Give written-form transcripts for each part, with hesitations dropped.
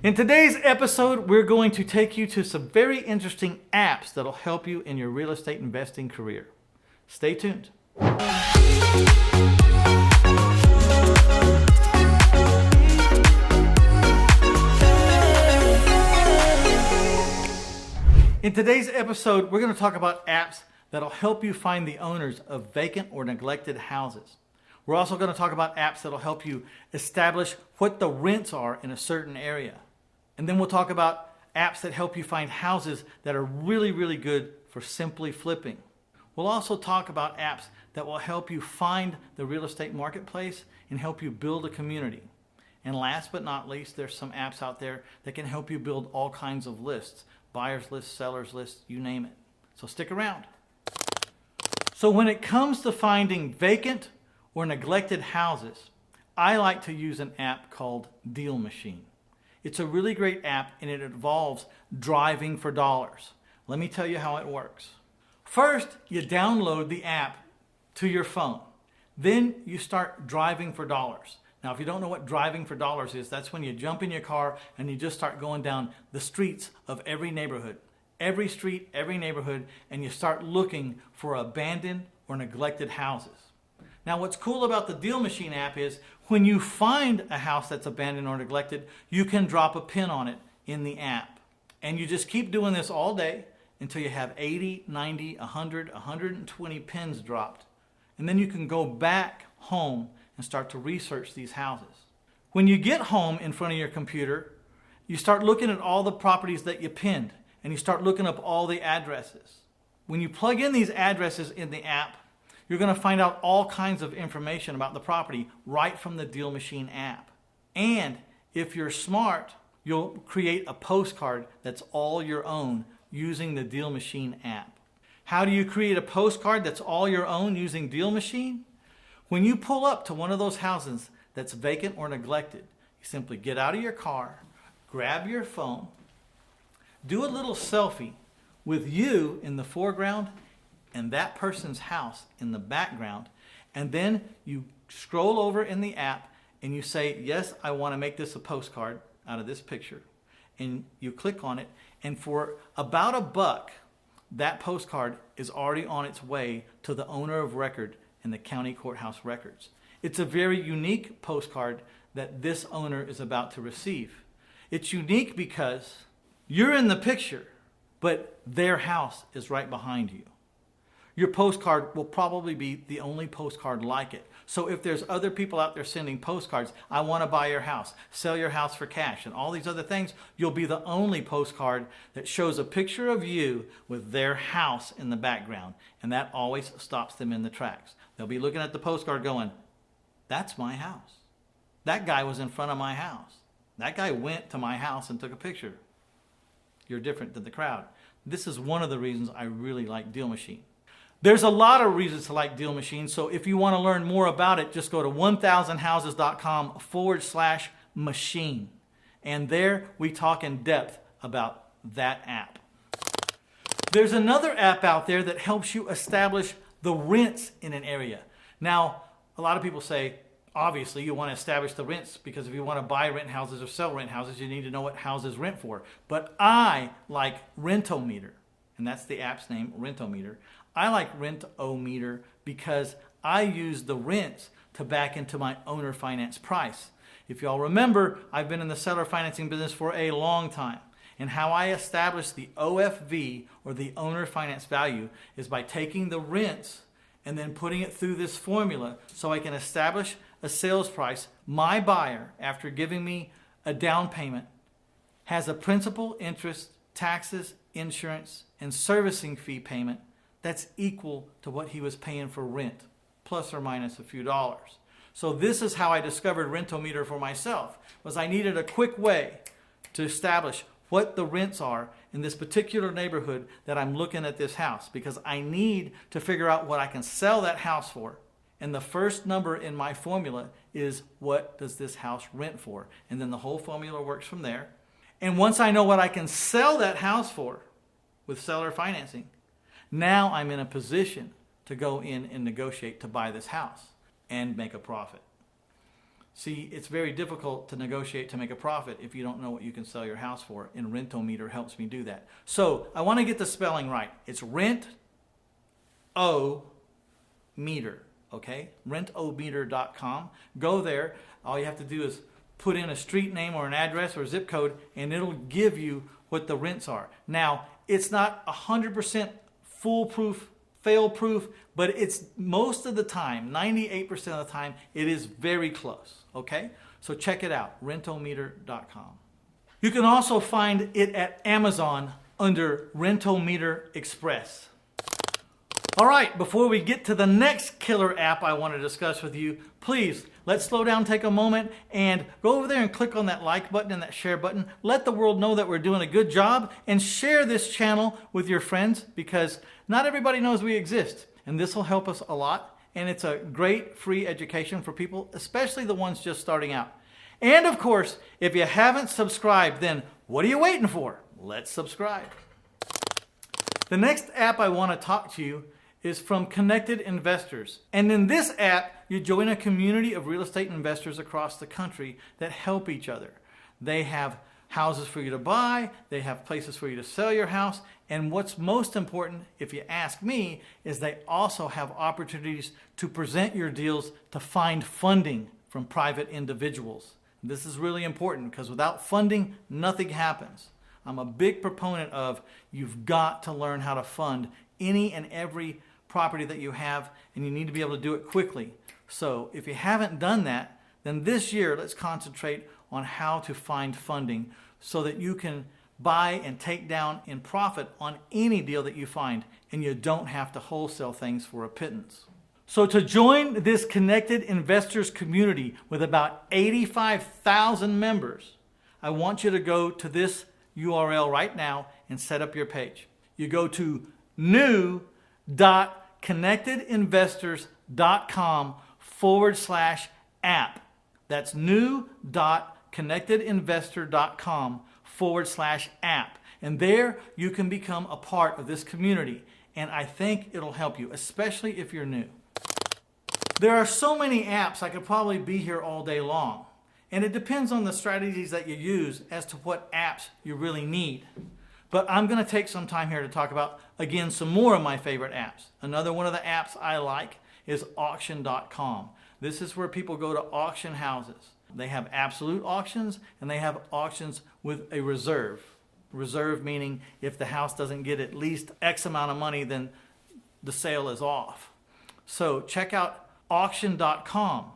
In today's episode, we're going to take you to some very interesting apps that'll help you in your real estate investing career. Stay tuned. In today's episode, we're going to talk about apps that'll help you find the owners of vacant or neglected houses. We're also going to talk about apps that'll help you establish what the rents are in a certain area. And then we'll talk about apps that help you find houses that are really, really good for simply flipping. We'll also talk about apps that will help you find the real estate marketplace and help you build a community. And last but not least, there's some apps out there that can help you build all kinds of lists. Buyers lists, sellers lists, you name it. So stick around. So when it comes to finding vacant or neglected houses, I like to use an app called Deal Machine. It's a really great app and it involves driving for dollars. Let me tell you how it works. First, you download the app to your phone. Then you start driving for dollars. Now, if you don't know what driving for dollars is, that's when you jump in your car and you just start going down the streets of every neighborhood, every street, every neighborhood, and you start looking for abandoned or neglected houses. Now, what's cool about the Deal Machine app is when you find a house that's abandoned or neglected, you can drop a pin on it in the app. And you just keep doing this all day until you have 80, 90, 100, 120 pins dropped. And then you can go back home and start to research these houses. When you get home in front of your computer, you start looking at all the properties that you pinned and you start looking up all the addresses. When you plug in these addresses in the app, you're going to find out all kinds of information about the property right from the Deal Machine app. And if you're smart, you'll create a postcard that's all your own using the Deal Machine app. How do you create a postcard that's all your own using Deal Machine? When you pull up to one of those houses that's vacant or neglected, you simply get out of your car, grab your phone, do a little selfie with you in the foreground and that person's house in the background, and then you scroll over in the app and you say, yes, I want to make this a postcard out of this picture. And you click on it, and for about $1, that postcard is already on its way to the owner of record in the county courthouse records. It's a very unique postcard that this owner is about to receive. It's unique because you're in the picture, but their house is right behind you. Your postcard will probably be the only postcard like it. So if there's other people out there sending postcards, I want to buy your house, sell your house for cash, and all these other things, you'll be the only postcard that shows a picture of you with their house in the background. And that always stops them in the tracks. They'll be looking at the postcard going, that's my house. That guy was in front of my house. That guy went to my house and took a picture. You're different than the crowd. This is one of the reasons I really like Deal Machine. There's a lot of reasons to like Deal Machine, so if you want to learn more about it, just go to 1000houses.com/machine. And there we talk in depth about that app. There's another app out there that helps you establish the rents in an area. Now, a lot of people say, obviously, you want to establish the rents because if you want to buy rent houses or sell rent houses, you need to know what houses rent for. But I like Rentometer, and that's the app's name, Rentometer. I like Rentometer because I use the rents to back into my owner finance price. If y'all remember, I've been in the seller financing business for a long time. And how I establish the OFV, or the owner finance value, is by taking the rents and then putting it through this formula so I can establish a sales price. My buyer, after giving me a down payment, has a principal, interest, taxes, insurance, and servicing fee payment that's equal to what he was paying for rent, plus or minus a few dollars. So this is how I discovered Rentometer for myself, was I needed a quick way to establish what the rents are in this particular neighborhood that I'm looking at this house, because I need to figure out what I can sell that house for. And the first number in my formula is, what does this house rent for? And then the whole formula works from there. And once I know what I can sell that house for with seller financing, now I'm in a position to go in and negotiate to buy this house and make a profit. See, it's very difficult to negotiate to make a profit if you don't know what you can sell your house for, and Rentometer helps me do that. So I want to get the spelling right. It's Rent-O-Meter, okay? Rentometer.com. Go there. All you have to do is put in a street name or an address or a zip code, and it'll give you what the rents are. Now, it's not 100% foolproof, fail-proof, but it's most of the time, 98% of the time, it is very close, okay? So check it out, rentometer.com. You can also find it at Amazon under Rentometer Express. All right, before we get to the next killer app I want to discuss with you, please, let's slow down, take a moment, and go over there and click on that like button and that share button. Let the world know that we're doing a good job, and share this channel with your friends, because not everybody knows we exist, and this will help us a lot, and it's a great free education for people, especially the ones just starting out. And of course, if you haven't subscribed, then what are you waiting for? Let's subscribe. The next app I want to talk to you is from Connected Investors. And in this app, you join a community of real estate investors across the country that help each other. They have houses for you to buy, they have places for you to sell your house, and what's most important, if you ask me, is they also have opportunities to present your deals to find funding from private individuals. This is really important because without funding, nothing happens. I'm a big proponent of you've got to learn how to fund any and every property that you have, and you need to be able to do it quickly. So if you haven't done that, then this year let's concentrate on how to find funding so that you can buy and take down in profit on any deal that you find, and you don't have to wholesale things for a pittance. So to join this Connected Investors community with about 85,000 members, I want you to go to this URL right now and set up your page. You go to new.connectedinvestors.com/app. That's new.connectedinvestor.com/app. And there you can become a part of this community. And I think it'll help you, especially if you're new. There are so many apps, I could probably be here all day long. And it depends on the strategies that you use as to what apps you really need. But I'm going to take some time here to talk about, again, some more of my favorite apps. Another one of the apps I like is Auction.com. This is where people go to auction houses. They have absolute auctions, and they have auctions with a reserve. Reserve meaning if the house doesn't get at least X amount of money, then the sale is off. So check out Auction.com.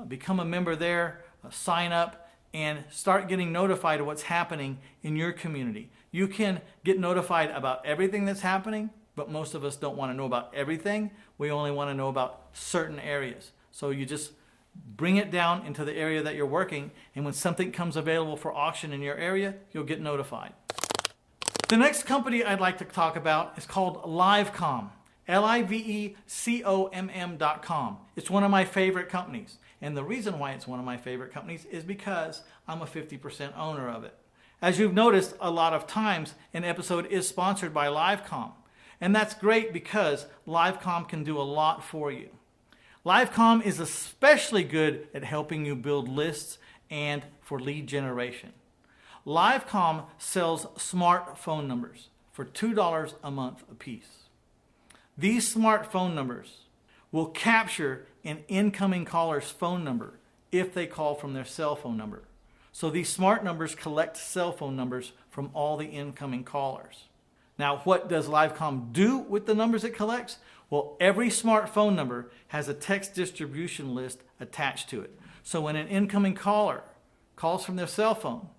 Become a member there, sign up, and start getting notified of what's happening in your community. You can get notified about everything that's happening, but most of us don't want to know about everything. We only want to know about certain areas. So you just bring it down into the area that you're working, and when something comes available for auction in your area, you'll get notified. The next company I'd like to talk about is called Livecom. Livecom.com. It's one of my favorite companies. And the reason why it's one of my favorite companies is because I'm a 50% owner of it. As you've noticed, a lot of times an episode is sponsored by Livecom. And that's great because Livecom can do a lot for you. Livecom is especially good at helping you build lists and for lead generation. Livecom sells smart phone numbers for $2 a month a piece. These smart phone numbers will capture an incoming caller's phone number if they call from their cell phone number. So these smart numbers collect cell phone numbers from all the incoming callers. Now, what does Livecom do with the numbers it collects? Well, every smartphone number has a text distribution list attached to it. So when an incoming caller calls from their cell phone,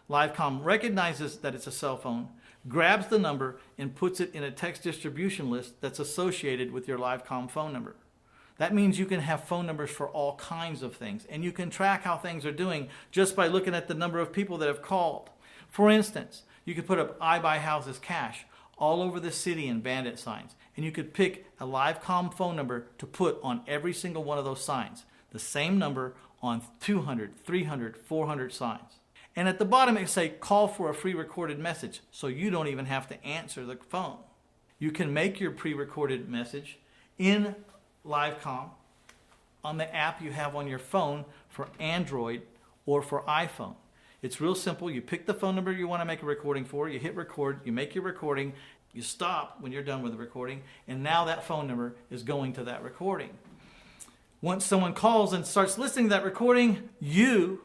Livecom recognizes that it's a cell phone, grabs the number, and puts it in a text distribution list that's associated with your Livecom phone number. That means you can have phone numbers for all kinds of things, and you can track how things are doing just by looking at the number of people that have called. For instance, you could put up I buy houses cash all over the city in bandit signs, and you could pick a Livecom phone number to put on every single one of those signs. The same number on 200, 300, 400 signs. And at the bottom it say call for a free recorded message, so you don't even have to answer the phone. You can make your pre-recorded message in Livecom, on the app you have on your phone for Android or for iPhone. It's real simple. You pick the phone number you want to make a recording for, you hit record, you make your recording, you stop when you're done with the recording, and now that phone number is going to that recording. Once someone calls and starts listening to that recording, you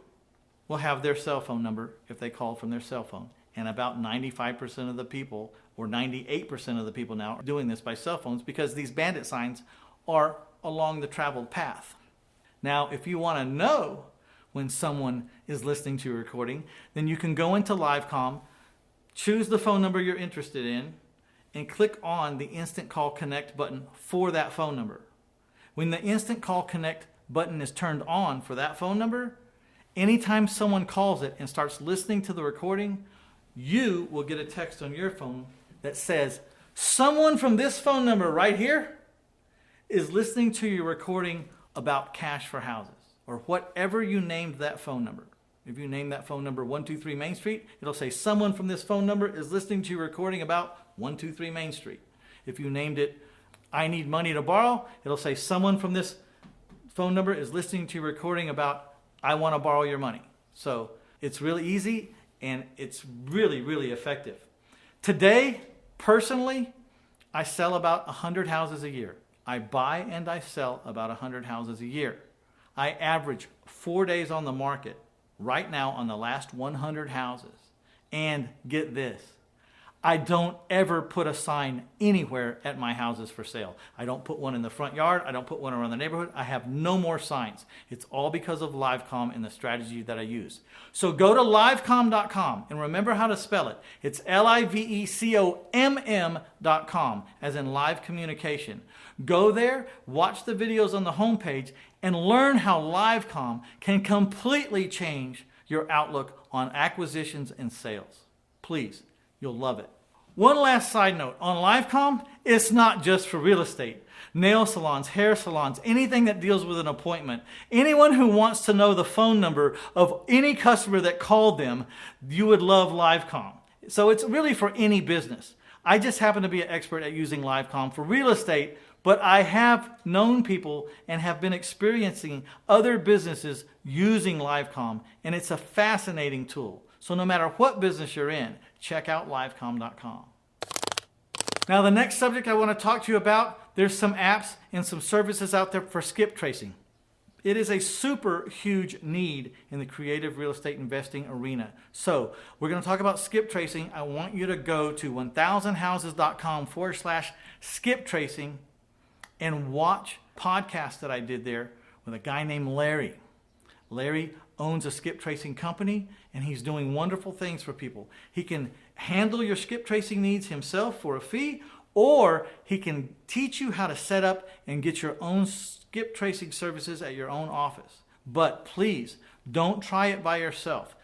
will have their cell phone number if they call from their cell phone. And about 95% of the people, or 98% of the people now, are doing this by cell phones because these bandit signs are along the traveled path. Now, if you want to know when someone is listening to your recording, then you can go into Livecom, choose the phone number you're interested in, and click on the Instant Call Connect button for that phone number. When the Instant Call Connect button is turned on for that phone number, anytime someone calls it and starts listening to the recording, you will get a text on your phone that says, someone from this phone number right here is listening to your recording about cash for houses, or whatever you named that phone number. If you name that phone number 123 Main Street, it'll say someone from this phone number is listening to your recording about 123 Main Street. If you named it I need money to borrow, it'll say someone from this phone number is listening to your recording about I want to borrow your money. So it's really easy and it's really, really effective. Today, personally, I sell about 100 houses a year. I buy and I sell about 100 houses a year. I average 4 days on the market right now on the last 100 houses. And get this, I don't ever put a sign anywhere at my houses for sale. I don't put one in the front yard. I don't put one around the neighborhood. I have no more signs. It's all because of Livecom and the strategy that I use. So go to livecom.com and remember how to spell it. It's LIVECOMM.com, as in live communication. Go there, watch the videos on the homepage, and learn how Livecom can completely change your outlook on acquisitions and sales. Please, you'll love it. One last side note. On Livecom, it's not just for real estate. Nail salons, hair salons, anything that deals with an appointment. Anyone who wants to know the phone number of any customer that called them, you would love Livecom. So it's really for any business. I just happen to be an expert at using Livecom for real estate, but I have known people and have been experiencing other businesses using Livecom, and it's a fascinating tool. So no matter what business you're in, check out livecom.com. Now the next subject I want to talk to you about, there's some apps and some services out there for skip tracing. It is a super huge need in the creative real estate investing arena. So we're going to talk about skip tracing. I want you to go to 1000houses.com/skip tracing and watch podcasts that I did there with a guy named Larry. Larry owns a skip tracing company and he's doing wonderful things for people. He can handle your skip tracing needs himself for a fee, or he can teach you how to set up and get your own skip tracing services at your own office. But please, don't try it by yourself.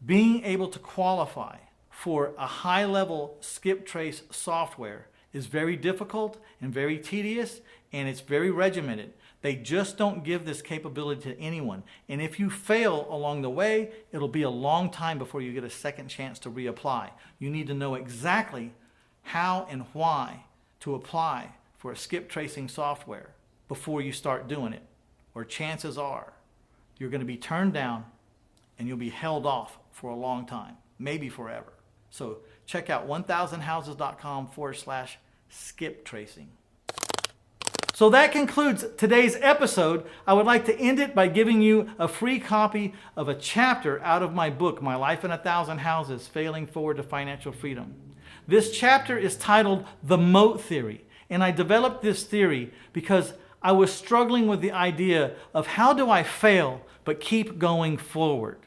Being able to qualify for a high-level skip trace software is very difficult and very tedious, and it's very regimented. They just don't give this capability to anyone. And if you fail along the way, it'll be a long time before you get a second chance to reapply. You need to know exactly how and why to apply for a skip tracing software before you start doing it. Or chances are you're going to be turned down and you'll be held off for a long time, maybe forever. So check out 1000houses.com/skip tracing. So that concludes today's episode. I would like to end it by giving you a free copy of a chapter out of my book, My Life in 1,000 Houses, Failing Forward to Financial Freedom. This chapter is titled The Moat Theory, and I developed this theory because I was struggling with the idea of how do I fail but keep going forward.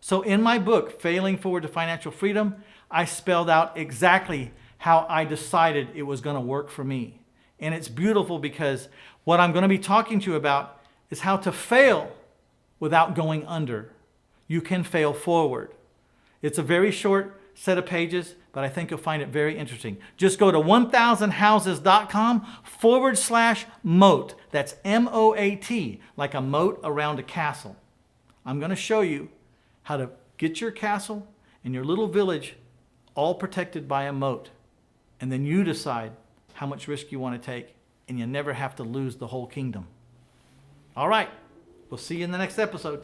So in my book, Failing Forward to Financial Freedom, I spelled out exactly how I decided it was going to work for me. And it's beautiful because what I'm going to be talking to you about is how to fail without going under. You can fail forward. It's a very short set of pages, but I think you'll find it very interesting. Just go to 1000houses.com/moat. That's M-O-A-T, like a moat around a castle. I'm going to show you how to get your castle and your little village all protected by a moat. And then you decide how much risk you want to take, and you never have to lose the whole kingdom. All right. We'll see you in the next episode.